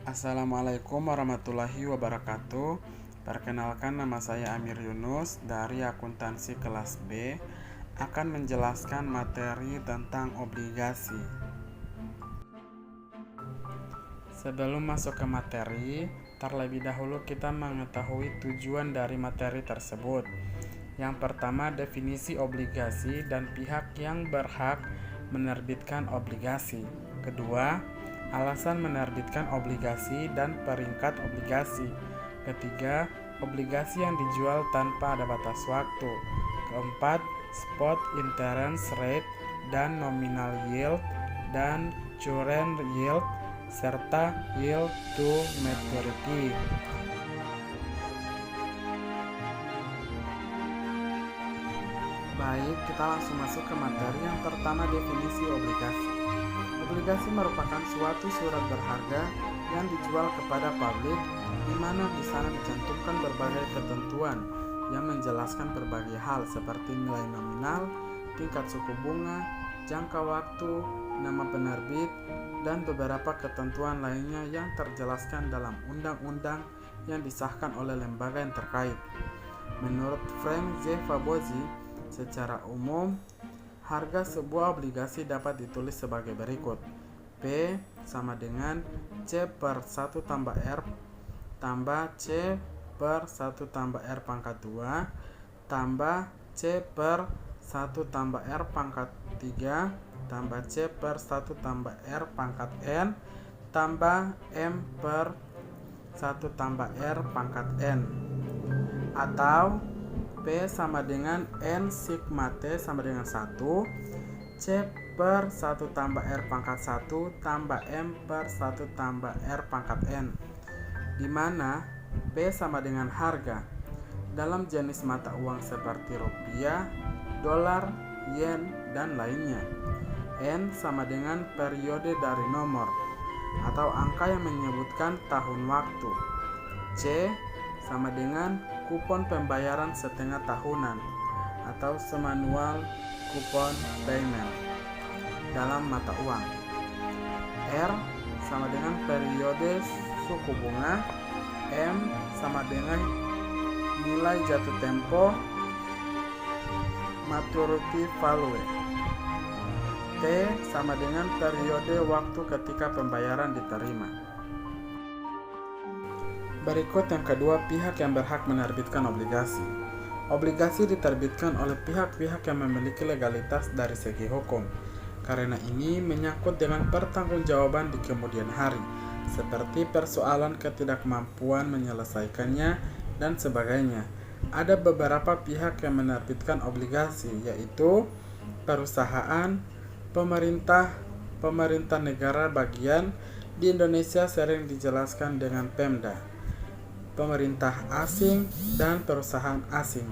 Assalamualaikum warahmatullahi wabarakatuh. Perkenalkan, nama saya Amir Yunus dari akuntansi kelas B, akan menjelaskan materi tentang obligasi. Sebelum masuk ke materi, terlebih dahulu kita mengetahui tujuan dari materi tersebut. Yang pertama, definisi obligasi dan pihak yang berhak menerbitkan obligasi. Kedua, alasan menerbitkan obligasi dan peringkat obligasi. Ketiga, obligasi yang dijual tanpa ada batas waktu. Keempat, spot interest rate dan nominal yield dan current yield serta yield to maturity. Baik, kita langsung masuk ke materi. Yang pertama, definisi obligasi. Obligasi merupakan suatu surat berharga yang dijual kepada publik, di mana di sana dicantumkan berbagai ketentuan yang menjelaskan berbagai hal seperti nilai nominal, tingkat suku bunga, jangka waktu, nama penerbit, dan beberapa ketentuan lainnya yang terjelaskan dalam undang-undang yang disahkan oleh lembaga yang terkait. Menurut Frank Z. Fabozzi, secara umum, harga sebuah obligasi dapat ditulis sebagai berikut. P sama dengan C per 1 tambah R tambah C per 1 tambah R pangkat 2 tambah C per 1 tambah R pangkat 3 tambah C per 1 tambah R pangkat N tambah M per 1 tambah R pangkat N. Atau P sama dengan N sigma T sama dengan 1 C per 1 tambah R pangkat 1 tambah M per 1 tambah R pangkat N, di mana P sama dengan harga dalam jenis mata uang seperti rupiah, dolar, yen, dan lainnya. N sama dengan periode dari nomor atau angka yang menyebutkan tahun waktu. C sama dengan kupon pembayaran setengah tahunan atau semanual kupon payment dalam mata uang. R sama dengan periode suku bunga. M sama dengan nilai jatuh tempo maturity value. T sama dengan periode waktu ketika pembayaran diterima. Berikut yang kedua, pihak yang berhak menerbitkan obligasi. Obligasi diterbitkan oleh pihak-pihak yang memiliki legalitas dari segi hukum. Karena ini menyangkut dengan pertanggungjawaban di kemudian hari, seperti persoalan ketidakmampuan menyelesaikannya dan sebagainya. Ada beberapa pihak yang menerbitkan obligasi, yaitu perusahaan, pemerintah negara bagian. Di Indonesia sering dijelaskan dengan Pemda, pemerintah asing, dan perusahaan asing.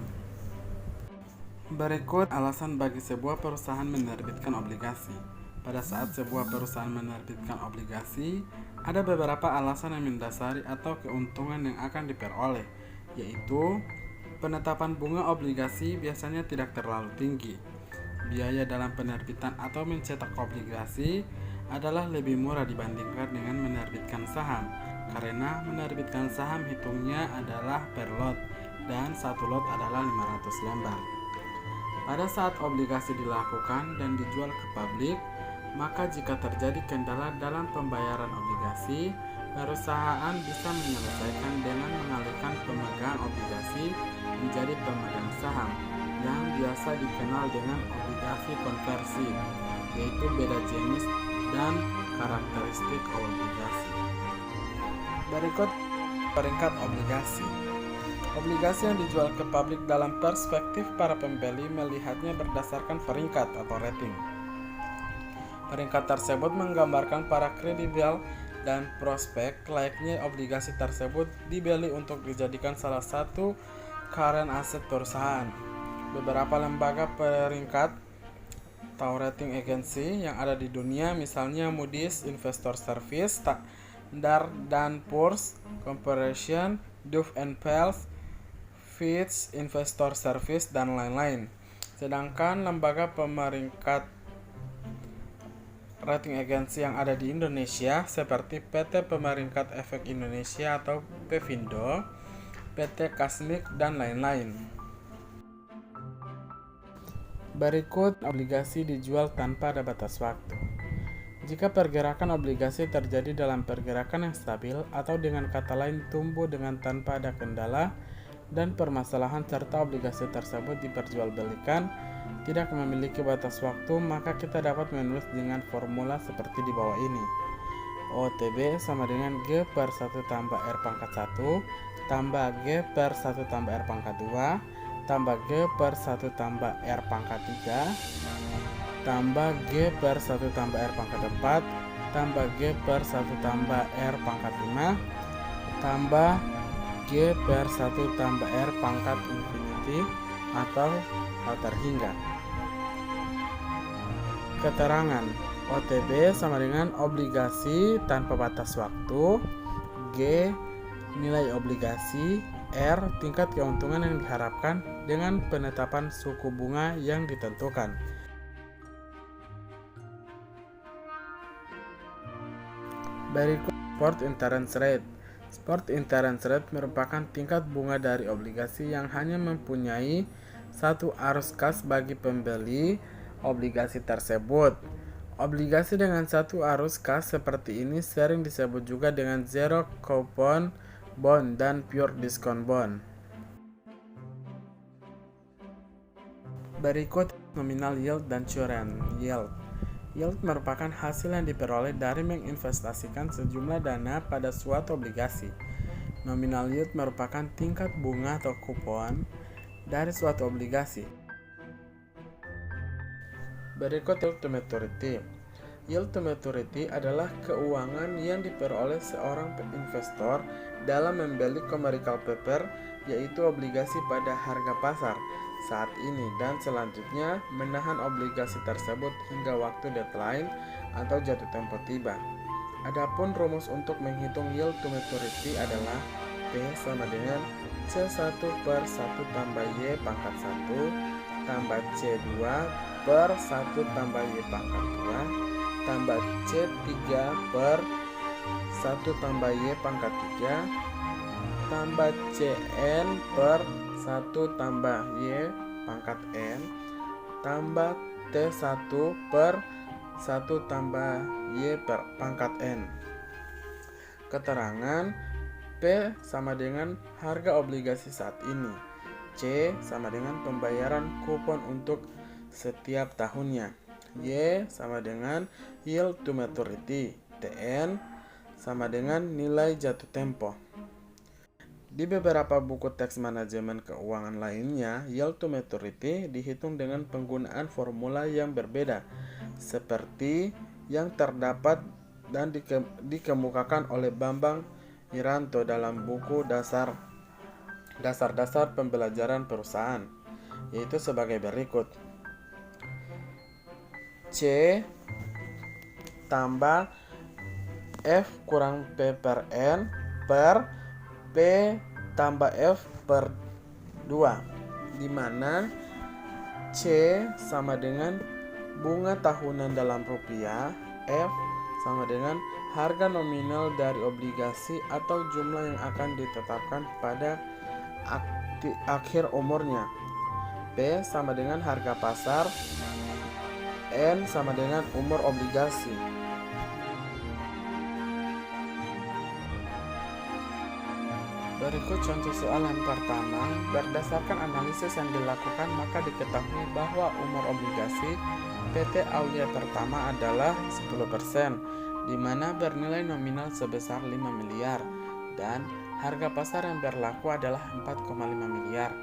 Berikut alasan bagi sebuah perusahaan menerbitkan obligasi. Pada saat sebuah perusahaan menerbitkan obligasi, ada beberapa alasan yang mendasari atau keuntungan yang akan diperoleh, yaitu penetapan bunga obligasi biasanya tidak terlalu tinggi. Biaya dalam penerbitan atau mencetak obligasi adalah lebih murah dibandingkan dengan menerbitkan saham, karena menerbitkan saham hitungnya adalah per lot dan satu lot adalah 500 lembar. Pada saat obligasi dilakukan dan dijual ke publik, maka jika terjadi kendala dalam pembayaran obligasi, perusahaan bisa menyelesaikan dengan mengalihkan pemegang obligasi menjadi pemegang saham yang biasa dikenal dengan obligasi konversi, yaitu beda jenis dan karakteristik obligasi. Berikut peringkat obligasi. Obligasi yang dijual ke publik dalam perspektif para pembeli melihatnya berdasarkan peringkat atau rating. Peringkat tersebut menggambarkan para kredibel dan prospek layaknya obligasi tersebut dibeli untuk dijadikan salah satu current asset perusahaan. Beberapa lembaga peringkat atau rating agency yang ada di dunia, misalnya Moody's Investor Service, Standard & Poor's Corporation, Duff & Phelps, Fitch Investor Service, dan lain-lain. Sedangkan lembaga pemeringkat rating agensi yang ada di Indonesia seperti PT Pemeringkat Efek Indonesia atau Pevindo, PT Kasmik, dan lain-lain. Berikut obligasi dijual tanpa ada batas waktu. Jika pergerakan obligasi terjadi dalam pergerakan yang stabil atau dengan kata lain tumbuh dengan tanpa ada kendala dan permasalahan serta obligasi tersebut diperjualbelikan tidak memiliki batas waktu, maka kita dapat menulis dengan formula seperti di bawah ini. OTB sama dengan G per 1 tambah R pangkat 1 tambah G per 1 tambah R pangkat 2 tambah G per 1 tambah R pangkat 3 tambah G per 1 tambah R pangkat 4 tambah G per 1 tambah R pangkat 5 tambah G per 1 tambah R pangkat infinity atau terhingga. Keterangan OTB sama dengan obligasi tanpa batas waktu, G nilai obligasi, R tingkat keuntungan yang diharapkan dengan penetapan suku bunga yang ditentukan. Berikut Spot Interest Rate. Spot Interest Rate merupakan tingkat bunga dari obligasi yang hanya mempunyai satu arus kas bagi pembeli obligasi tersebut. Obligasi dengan satu arus kas seperti ini sering disebut juga dengan zero coupon bond dan pure discount bond. Berikut nominal yield dan current yield. Yield merupakan hasil yang diperoleh dari menginvestasikan sejumlah dana pada suatu obligasi. Nominal yield merupakan tingkat bunga atau kupon dari suatu obligasi. Berikut yield to maturity. Yield to maturity adalah keuangan yang diperoleh seorang investor dalam membeli commercial paper, yaitu obligasi pada harga pasar saat ini, dan selanjutnya menahan obligasi tersebut hingga waktu deadline atau jatuh tempo tiba. Adapun rumus untuk menghitung yield to maturity adalah P sama dengan C1 per 1 tambah Y pangkat 1 tambah C2 per 1 tambah Y pangkat 2 tambah C3 per 1 tambah Y pangkat 3 tambah Cn per 1 tambah Y pangkat N tambah T1 per 1 tambah Y per pangkat N. Keterangan P sama dengan harga obligasi saat ini, C sama dengan pembayaran kupon untuk setiap tahunnya, Y sama dengan yield to maturity, Tn sama dengan nilai jatuh tempo. Di beberapa buku teks manajemen keuangan lainnya, yield to maturity dihitung dengan penggunaan formula yang berbeda, seperti yang terdapat dan dikemukakan oleh Bambang Wiranto dalam buku Dasar-dasar Pembelajaran Perusahaan, yaitu sebagai berikut. C tambah F kurang P per N per P tambah F per 2, di mana C sama dengan bunga tahunan dalam rupiah, F sama dengan harga nominal dari obligasi atau jumlah yang akan ditetapkan pada akhir umurnya, P sama dengan harga pasar, N sama dengan umur obligasi. Berikut contoh soal yang pertama. Berdasarkan analisis yang dilakukan, maka diketahui bahwa umur obligasi PT Aulia Pertama adalah 10%, di mana bernilai nominal sebesar 5 miliar dan harga pasar yang berlaku adalah 4,5 miliar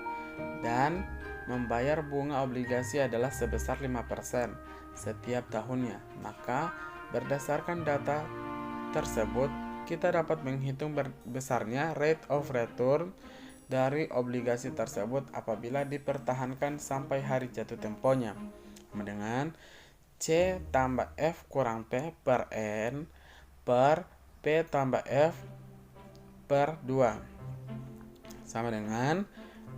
dan membayar bunga obligasi adalah sebesar 5% setiap tahunnya. Maka berdasarkan data tersebut, kita dapat menghitung besarnya rate of return dari obligasi tersebut apabila dipertahankan sampai hari jatuh temponya, sama dengan C tambah F kurang P per N per P tambah F per 2 sama dengan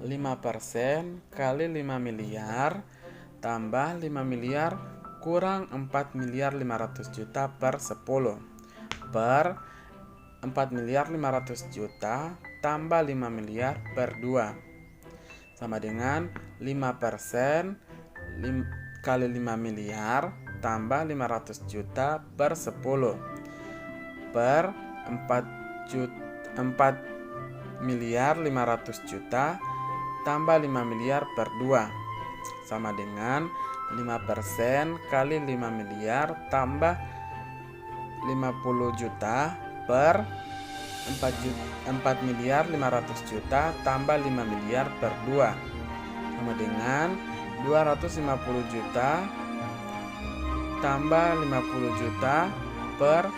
5% kali 5 miliar tambah 5 miliar kurang 4.500.000.000 per 10 per 4.500.000.000 tambah 5 miliar per 2 sama dengan 5% kali 5 miliar tambah 500 juta per 10 per 4.500.000.000 tambah 5 miliar per 2 sama dengan 5% kali 5 miliar tambah 50 juta per 4.500.000.000 tambah 5 miliar per 2 sama dengan 250 juta tambah 50 juta per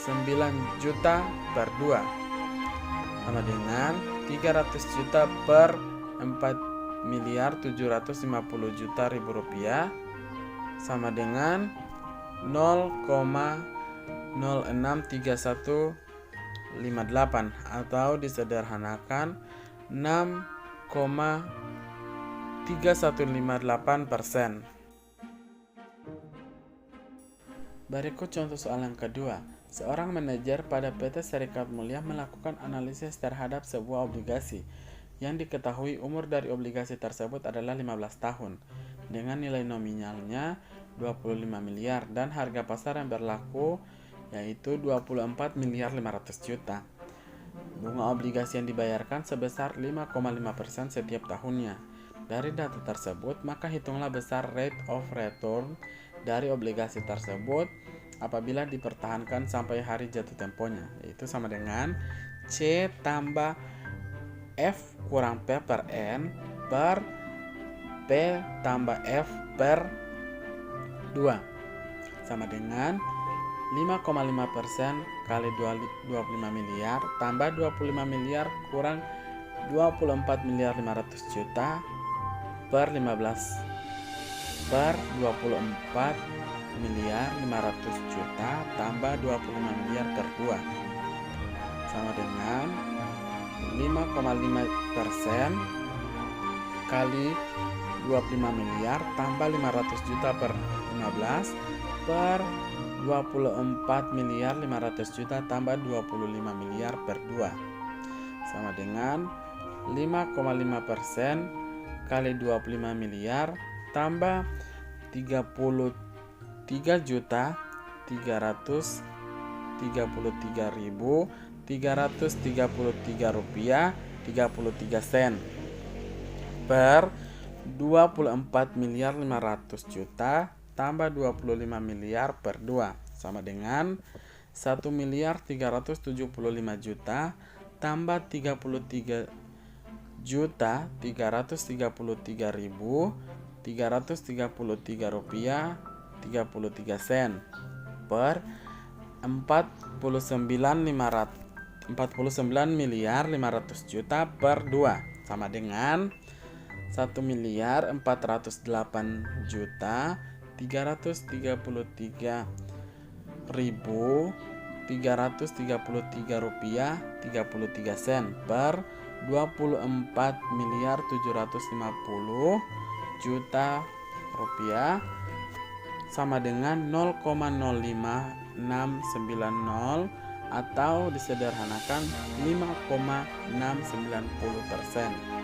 9 juta per 2 sama dengan 300 juta per 4.750.000.000 rupiah sama dengan 0,063158 atau disederhanakan 6,3158%. Berikut contoh soal yang kedua. Seorang manajer pada PT Serikat Mulia melakukan analisis terhadap sebuah obligasi yang diketahui umur dari obligasi tersebut adalah 15 tahun dengan nilai nominalnya 25 miliar dan harga pasar yang berlaku yaitu 24.500.000.000. Bunga obligasi yang dibayarkan sebesar 5,5% setiap tahunnya. Dari data tersebut, maka hitunglah besar rate of return dari obligasi tersebut apabila dipertahankan sampai hari jatuh temponya, yaitu sama dengan C tambah F kurang P per N per P tambah F per 2 sama dengan 5,5% kali 25 miliar tambah 25 miliar kurang 24.500.000.000 per 15 per 24.500.000.000 tambah 25 miliar per 2 sama dengan 5,5% kali 25 miliar tambah 500 juta per 15 per 24.500.000.000 tambah 25 miliar per 2 sama dengan 5,5% kali 25 miliar tambah 33.333.333 rupiah 33 sen per 24.500.000.000 tambah 25 miliar per 2 sama dengan 1.375.000.000 tambah 33.333.333 rupiah 33 sen per 49.500.000.000 per 2 sama dengan 1.483.333 rupiah 33 sen per 24.750.000.000 rupiah sama dengan 0,05690 atau disederhanakan 5,690%.